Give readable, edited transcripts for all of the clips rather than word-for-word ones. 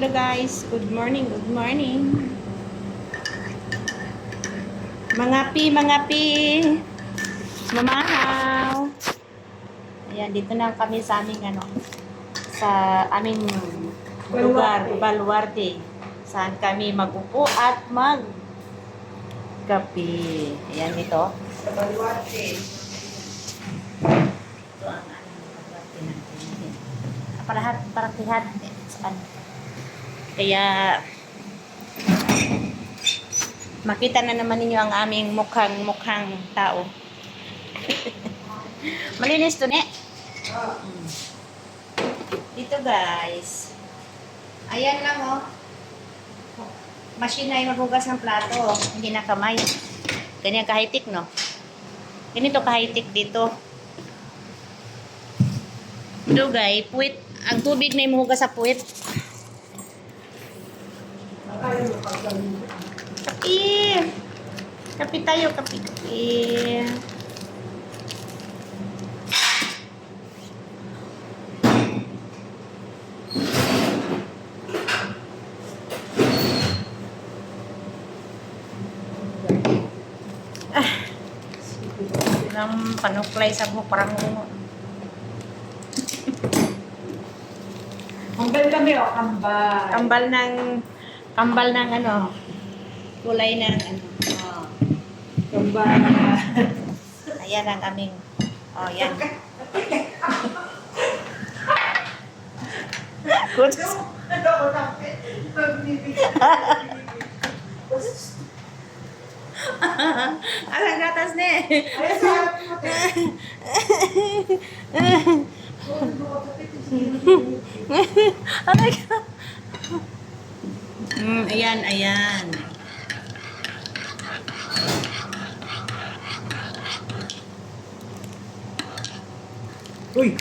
Hello guys, good morning, good morning. Mga pi, mamahaw. Ayan, dito na kami sa aming sa aming lugar, Baluarte. Saan kami magupo at magkape. Ayan dito. Sa Baluarte. Ito ang aming Baluarte natin. Parakihan. Saan? Kaya makita na naman ninyo ang aming mukhang tao. Malinis to, ne? Dito, guys. Ayan lang, oh. Machine na yung maghugas ng plato. Hindi na kamay. Ganyan ka-high-tech, no? Ganito ka-high-tech dito. Ito, guys. Puwit. Ang tubig na yung maghugas sa puwit. Kapi! Kapi tayo, kapi. Ng panuklay sa buhok, parang Kambal kami o, kambal. Kambal ng kulay ng oh. Kambal. Ayan ang aming, oh, yan. Good. Alang gatas ne. Ayan. Uy!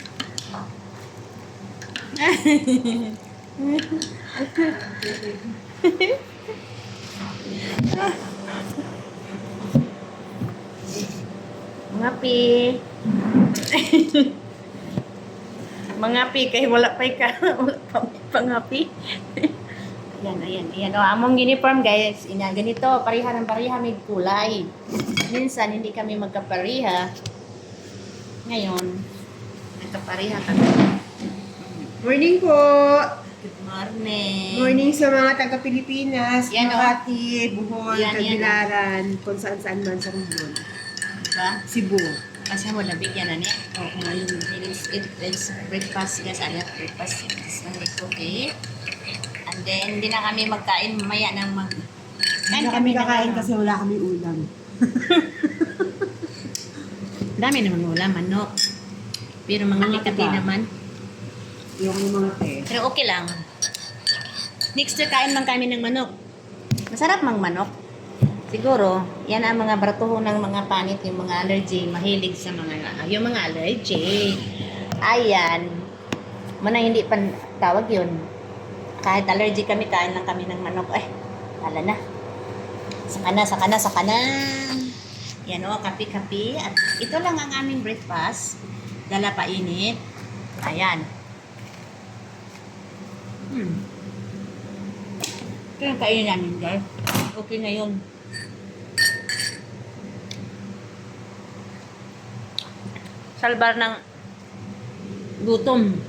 Mga pi. Mga pi kay wala pa pangapi. Ayan. O, among uniform guys. Ganito, pareha may kulay. Minsan hindi kami magkapariha. Ngayon, nagkapariha kami. Morning po! Good morning. Morning sa mga taga-Pilipinas, Yan, o. Makati, Bohol, Yan, Tagbilaran, kung saan-saan man sa mundo. Diba? Cebu. Kasi mo nabigyan na niya. Oo, ngayon. It's breakfast guys. Breakfast. It's Monday cookie. And then, hindi na kami magkain mamaya ng Hindi na kami kakain kasi wala kami ulam. Dami naman ulam, manok. Pero mga likati naman. Yung mga te. Pero okay lang. Next year, kain man kami ng manok. Masarap mang manok. Siguro, yan ang mga bratuho ng mga panit, yung mga allergy, mahilig sa yung mga allergy. Ayan. Muna hindi pa tawag yun. Kahit allergy kami, kain lang kami ng manok. Wala na. Saka na. Yan o, kapi-kapi. At ito lang ang aming breakfast. Dala pa init. Ayan. Ito yung kainin namin, guys. Okay na yun. Salbar ng gutom.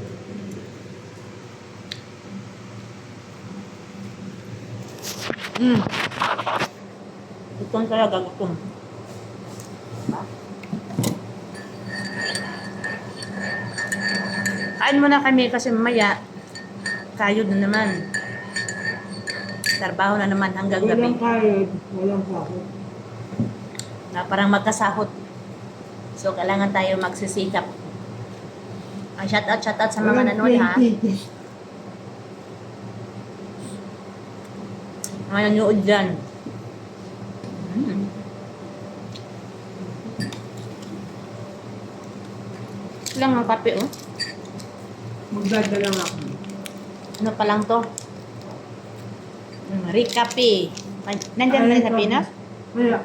Gutom talaga, gutom. Kain muna kami kasi mamaya kayod na naman. Trabaho na naman hanggang gabi. Walang kayod, walang sahod. Na parang magkasahot. So, kailangan tayo magsisikap. Shout out sa mga nanood, ha? Mga nanood dyan. Lang ang kape, oh. Magdadala nga ako. Ano pa lang to? Rikape. Nandyan ba sa Pinas? Wala.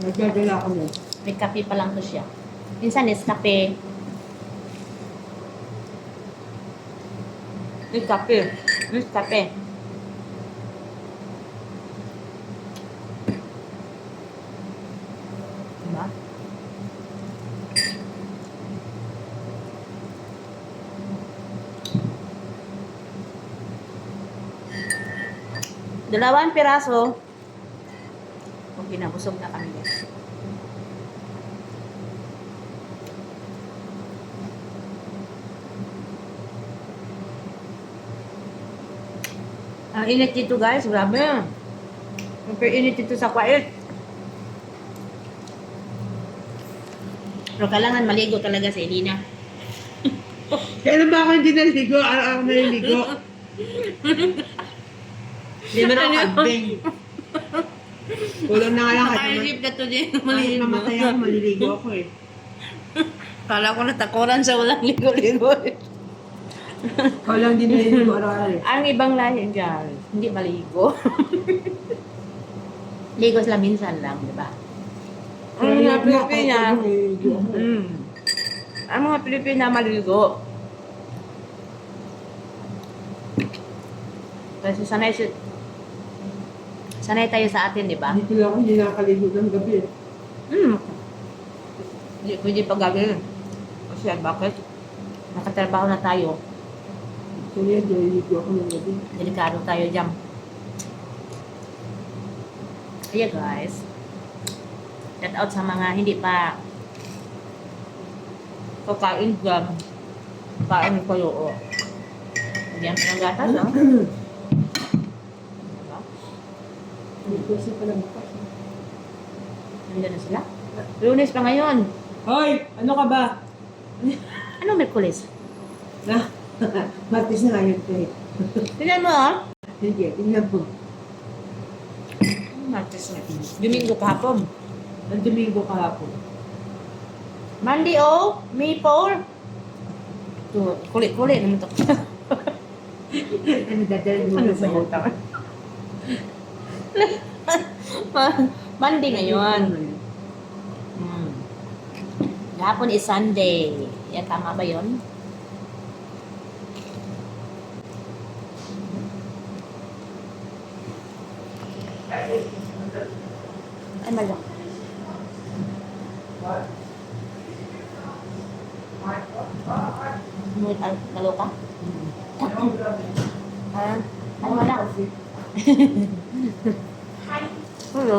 Nagdadala kami. May kape pa lang to siya. Minsan is kape. Nescafe. Nescafe. Diba? Dalawang piraso. Okay na, busog na kami guys. Ang init dito guys, grabe. Super init dito sa Kuwait. Pero kailangan maligo talaga sa Elina. Kailan ba ako hindi naligo? Araw-araw naliligo. Hindi man ako kambing. Kulang na nga lang kahit Nakaisip na to din. kahit mamatay ako, maliligo ako eh. Kala ko natakuran sa walang ligo-ligo. Ikaw lang din naliligo araw-araw eh. Ang ibang lahi dyan, hindi maligo. Ligo sila minsan lang, di ba? Ang mga Pilipina, ang mga Pilipina maligo. Kasi sanay tayo sa atin, di ba? Dito lang ako hindi nakakaligo ng gabi eh. Hindi pwede pag gabi. Kasi bakit? Nakatrabaho na tayo. So yan, naliligo ako ng gabi. Delikado tayo dyan. Kaya guys, shout out sa mga hindi pa kakain dyan. Kain kayo, o. Diyan pa ng gatas, no? Diba? Kasi pala bukas. Nandiyan na sila. Lunes pa ngayon. Hoy! Ano ka ba? Ano Merkulis? Na? Martes na ngayon ko eh. Tingnan mo, oh. Sige, tingnan po. Martes na. Domingo kahapon. Ang Domingo kahapon. Monday, oh. May 4. Ito, kulit-kulit naman ito. Ano dadalhin mo Ano sa ba yun? utang? Monday ngayon. Gahapon is Sunday. Yan, tama ba yun? Ay, mali. Naloka? Ano wala? Hello.